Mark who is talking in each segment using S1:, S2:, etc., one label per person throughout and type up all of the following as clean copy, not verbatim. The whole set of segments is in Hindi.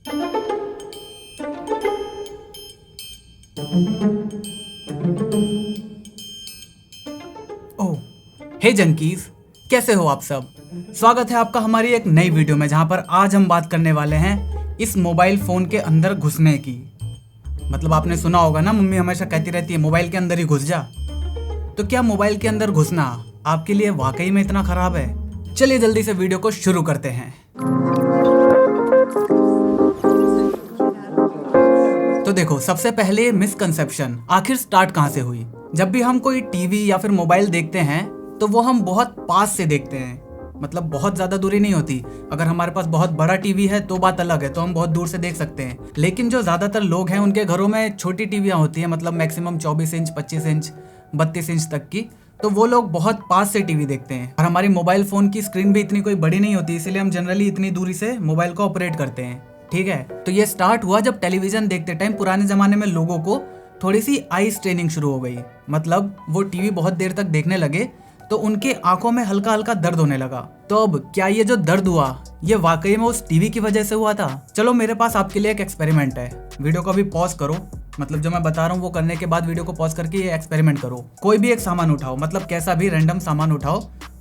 S1: ओह, हे जंकीज, कैसे हो आप सब। स्वागत है आपका हमारी एक नई वीडियो में, जहां पर आज हम बात करने वाले हैं इस मोबाइल फोन के अंदर घुसने की। मतलब आपने सुना होगा ना, मम्मी हमेशा कहती रहती है मोबाइल के अंदर ही घुस जा। तो क्या मोबाइल के अंदर घुसना आपके लिए वाकई में इतना खराब है? चलिए जल्दी से वीडियो को शुरू करते हैं। तो देखो, सबसे पहले मिसकंसेप्शन आखिर स्टार्ट कहाँ से हुई। जब भी हम कोई टीवी या फिर मोबाइल देखते हैं तो वो हम बहुत पास से देखते हैं, मतलब बहुत ज्यादा दूरी नहीं होती। अगर हमारे पास बहुत बड़ा टीवी है तो बात अलग है, तो हम बहुत दूर से देख सकते हैं। लेकिन जो ज्यादातर लोग हैं उनके घरों में छोटी टीवियां होती हैं, मतलब मैक्सिमम 24 इंच, 25 इंच, 32 इंच तक की। तो वो लोग बहुत पास से टीवी देखते हैं। और हमारी मोबाइल फोन की स्क्रीन भी इतनी कोई बड़ी नहीं होती, इसीलिए हम जनरली इतनी दूरी से मोबाइल को ऑपरेट करते हैं। ठीक है, तो ये स्टार्ट हुआ जब टेलीविजन देखते टाइम पुराने जमाने में लोगों को थोड़ी सी आई स्ट्रेनिंग शुरू हो गई। मतलब वो टीवी बहुत देर तक देखने लगे तो उनके आंखों में हल्का हल्का दर्द होने लगा। तो अब क्या ये जो दर्द हुआ ये वाकई में उस टीवी की वजह से हुआ था? चलो, मेरे पास आपके लिए एक एक्सपेरिमेंट है। वीडियो को अभी पॉज करो, मतलब जो मैं बता रहा हूँ वो करने के बाद वीडियो को पॉज करके ये एक्सपेरिमेंट करो। कोई भी एक सामान उठाओ, मतलब कैसा भी रैंडम सामान उठाओ,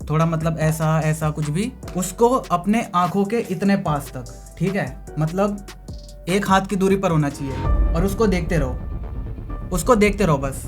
S1: थोड़ा मतलब ऐसा ऐसा कुछ भी, उसको अपने आंखों के इतने पास तक, ठीक है, मतलब एक हाथ की दूरी पर होना चाहिए, और उसको देखते रहो बस।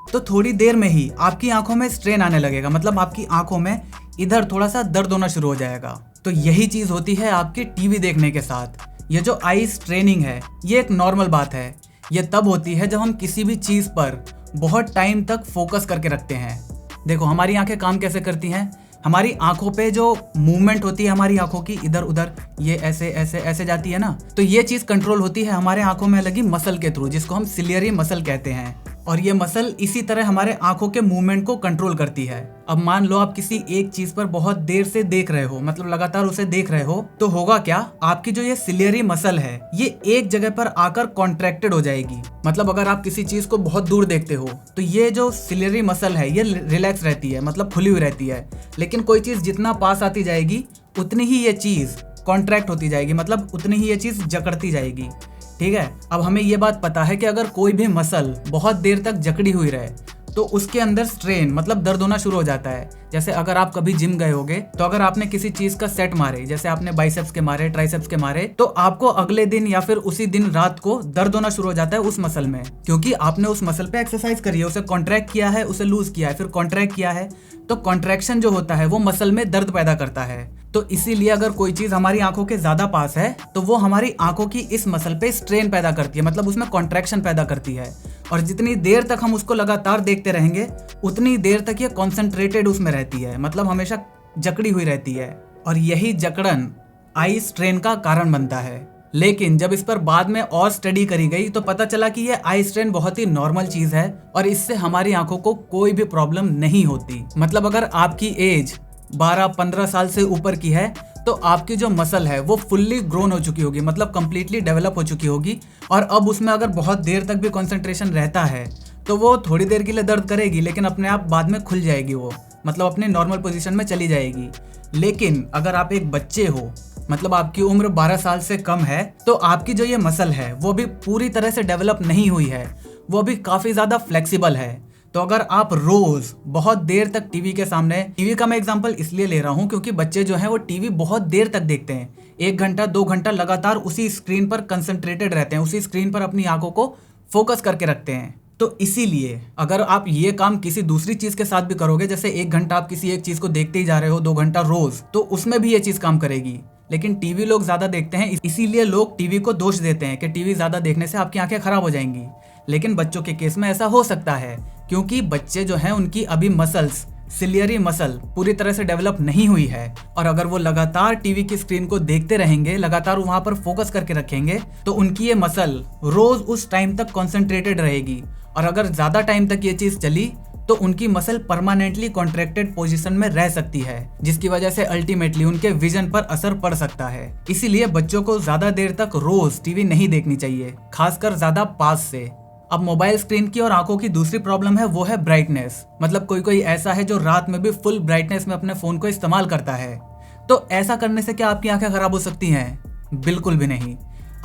S1: तो थोड़ी देर में ही आपकी आंखों में स्ट्रेन आने लगेगा, मतलब आपकी आंखों में इधर थोड़ा सा दर्द होना शुरू हो जाएगा। तो यही चीज होती है आपके टीवी देखने के साथ। ये जो आई स्ट्रेनिंग है ये एक नॉर्मल बात है। ये तब होती है जब हम किसी भी चीज पर बहुत टाइम तक फोकस करके रखते हैं। देखो, हमारी आंखें काम कैसे करती हैं। हमारी आंखों पे जो मूवमेंट होती है हमारी आंखों की इधर उधर, ये ऐसे ऐसे ऐसे जाती है ना, तो ये चीज कंट्रोल होती है हमारे आंखों में लगी मसल के थ्रू, जिसको हम सिलियरी मसल कहते हैं। और ये मसल इसी तरह हमारे आंखों के मूवमेंट को कंट्रोल करती है। अब मान लो आप किसी एक चीज पर बहुत देर से देख रहे हो, मतलब लगातार उसे देख रहे हो, तो होगा क्या, आपकी जो ये सिलियरी मसल है ये एक जगह पर आकर कॉन्ट्रैक्टेड हो जाएगी। मतलब अगर आप किसी चीज को बहुत दूर देखते हो तो ये जो सिलियरी मसल है ये रिलैक्स रहती है, मतलब खुली हुई रहती है। लेकिन कोई चीज जितना पास आती जाएगी उतनी ही ये चीज कॉन्ट्रैक्ट होती जाएगी, मतलब उतनी ही ये चीज जकड़ती जाएगी। ठीक है, अब हमें ये बात पता है कि अगर कोई भी मसल बहुत देर तक जकड़ी हुई रहे तो उसके अंदर स्ट्रेन, मतलब दर्द होना शुरू हो जाता है। जैसे अगर आप कभी जिम गए होगे तो अगर आपने किसी चीज का सेट मारे, जैसे आपने बाइसेप्स के मारे, ट्राइसेप्स के मारे, तो आपको अगले दिन या फिर उसी दिन रात को दर्द होना शुरू हो जाता है उस मसल में, क्योंकि आपने उस मसल पे एक्सरसाइज करी है, उसे कॉन्ट्रैक्ट किया है, उसे लूज किया है, फिर कॉन्ट्रैक्ट किया है। तो कॉन्ट्रैक्शन जो होता है वो मसल में दर्द पैदा करता है। तो इसीलिए अगर कोई चीज हमारी आंखों के ज्यादा पास है तो वो हमारी आंखों की इस मसल पे स्ट्रेन पैदा करती है, मतलब उसमें कॉन्ट्रैक्शन पैदा करती है। और जितनी देर तक हम उसको लगातार देखते रहेंगे उतनी देर तक ये कॉन्सेंट्रेटेड उसमें रहती है, मतलब हमेशा जकड़ी हुई रहती है। और यही जकड़न आई स्ट्रेन का कारण बनता है। लेकिन जब इस पर बाद में और स्टडी करी गई तो पता चला कि ये आई स्ट्रेन बहुत ही नॉर्मल चीज है और इससे हमारी आंखों को कोई भी प्रॉब्लम नहीं होती। मतलब अगर आपकी एज 12-15 साल से ऊपर की है तो आपकी जो मसल है वो फुल्ली ग्रोन हो चुकी होगी, मतलब कंप्लीटली डेवलप हो चुकी होगी। और अब उसमें अगर बहुत देर तक भी कंसंट्रेशन रहता है तो वो थोड़ी देर के लिए दर्द करेगी, लेकिन अपने आप बाद में खुल जाएगी, वो मतलब अपने नॉर्मल पोजीशन में चली जाएगी। लेकिन अगर आप एक बच्चे हो, मतलब आपकी उम्र 12 साल से कम है, तो आपकी जो ये मसल है वो भी पूरी तरह से डेवलप नहीं हुई है, वो भी काफ़ी ज़्यादा फ्लेक्सिबल है। तो अगर आप रोज बहुत देर तक टीवी के सामने, टीवी का मैं एग्जांपल इसलिए ले रहा हूँ क्योंकि बच्चे जो हैं वो टीवी बहुत देर तक देखते हैं, 1 घंटा 2 घंटा लगातार उसी स्क्रीन पर कंसंट्रेटेड रहते हैं, उसी स्क्रीन पर अपनी आंखों को फोकस करके रखते हैं। तो इसीलिए अगर आप ये काम किसी दूसरी चीज के साथ भी करोगे, जैसे 1 घंटा आप किसी एक चीज को देखते ही जा रहे हो, 2 घंटा रोज, तो उसमें भी ये चीज काम करेगी। लेकिन टीवी लोग ज्यादा देखते हैं, इसीलिए लोग टीवी को दोष देते हैं कि टीवी ज्यादा देखने से आपकी आंखें खराब हो जाएंगी। लेकिन बच्चों के केस में ऐसा हो सकता है क्योंकि बच्चे जो हैं उनकी अभी मसल्स, सिलियरी मसल पूरी तरह से डेवलप नहीं हुई है। और अगर वो लगातार टीवी की स्क्रीन को देखते रहेंगे, लगातार वहां पर फोकस करके रखेंगे, तो उनकी ये मसल रोज उस टाइम तक कॉन्सेंट्रेटेड रहेगी। और अगर ज्यादा टाइम तक ये चीज चली तो उनकी मसल परमानेंटली कॉन्ट्रैक्टेड पोजीशन में रह सकती है, जिसकी वजह से अल्टीमेटली उनके विजन पर असर पड़ सकता है। इसीलिए बच्चों को ज्यादा देर तक रोज टीवी नहीं देखनी चाहिए, खासकर ज्यादा पास से। अब मोबाइल स्क्रीन की और आंखों की दूसरी प्रॉब्लम है वो है ब्राइटनेस। मतलब कोई कोई ऐसा है जो रात में भी फुल ब्राइटनेस में अपने फोन को इस्तेमाल करता है। तो ऐसा करने से क्या आपकी आंखें खराब हो सकती हैं? बिल्कुल भी नहीं।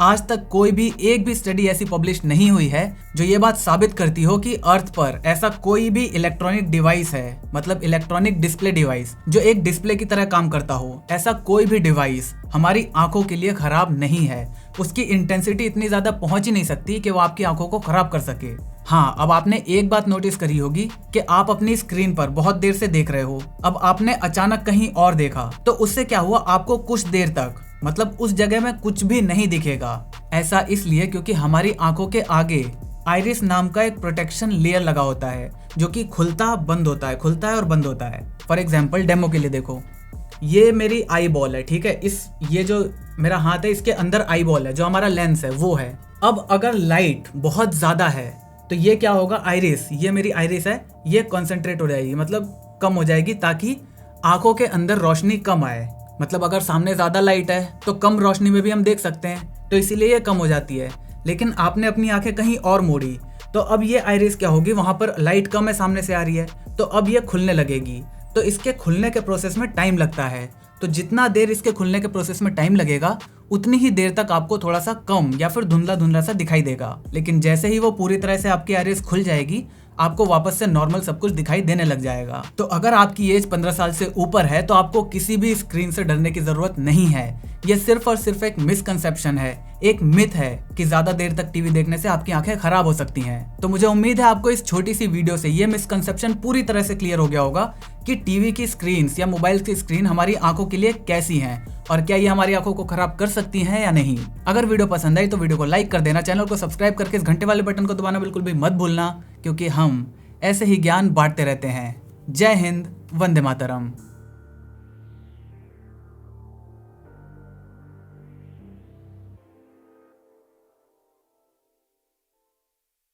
S1: आज तक कोई भी एक भी स्टडी ऐसी पब्लिश नहीं हुई है जो ये बात साबित करती हो कि अर्थ पर ऐसा कोई भी इलेक्ट्रॉनिक डिवाइस है, मतलब इलेक्ट्रॉनिक डिस्प्ले डिवाइस जो एक डिस्प्ले की तरह काम करता हो, ऐसा कोई भी डिवाइस हमारी आंखों के लिए खराब नहीं है। उसकी इंटेंसिटी इतनी ज्यादा पहुंच ही नहीं सकती कि वो आपकी आंखों को खराब कर सके। हाँ, अब आपने एक बात नोटिस करी होगी कि आप अपनी स्क्रीन पर बहुत देर से देख रहे हो, अब आपने अचानक कहीं और देखा, तो उससे क्या हुआ, आपको कुछ देर तक मतलब उस जगह में कुछ भी नहीं दिखेगा। ऐसा इसलिए क्योंकि हमारी आंखों के आगे आइरिस नाम का एक प्रोटेक्शन लेयर लगा होता है जो कि खुलता और बंद होता है। फॉर एग्जाम्पल डेमो के लिए देखो, ये मेरी आई बॉल है, ठीक है, ये जो मेरा हाथ है इसके अंदर आई बॉल है, जो हमारा लेंस है वो है। अब अगर लाइट बहुत ज्यादा है तो ये क्या होगा, आइरिस, ये मेरी आइरिस है, ये कॉन्सेंट्रेट हो जाएगी, मतलब कम हो जाएगी, ताकि आंखों के अंदर रोशनी कम आए। मतलब अगर सामने ज्यादा लाइट है तो कम रोशनी में भी हम देख सकते हैं, तो इसीलिए ये कम हो जाती है। लेकिन आपने अपनी आंखें कहीं और मोड़ी तो अब ये आइरिस क्या होगी, वहां पर लाइट कम है, सामने से आ रही है, तो अब ये खुलने लगेगी। तो इसके खुलने के प्रोसेस में टाइम लगता है, तो जितना देर इसके खुलने के प्रोसेस में टाइम लगेगा उतनी ही देर तक आपको थोड़ा सा कम या फिर धुंधला धुंधला सा दिखाई देगा। लेकिन जैसे ही वो पूरी तरह से आपकी आइरिस खुल जाएगी, आपको वापस से नॉर्मल सब कुछ दिखाई देने लग जाएगा। तो अगर आपकी एज 15 साल से ऊपर है तो आपको किसी भी स्क्रीन से डरने की जरूरत नहीं है। ये सिर्फ और सिर्फ एक मिसकंसेप्शन है, एक मिथ है कि ज्यादा देर तक टीवी देखने से आपकी आंखें खराब हो सकती हैं। तो मुझे उम्मीद है आपको इस छोटी सी वीडियो से ये मिसकंसेप्शन पूरी तरह से क्लियर हो गया होगा कि टीवी की स्क्रीन या मोबाइल की स्क्रीन हमारी आंखों के लिए कैसी हैं और क्या ये हमारी आंखों को खराब कर सकती हैं या नहीं। अगर वीडियो पसंद आई तो वीडियो को लाइक कर देना, चैनल को सब्सक्राइब करके इस घंटे वाले बटन को दबाना बिल्कुल भी मत भूलना, क्योंकि हम ऐसे ही ज्ञान बांटते रहते हैं। जय हिंद, वंदे मातरम।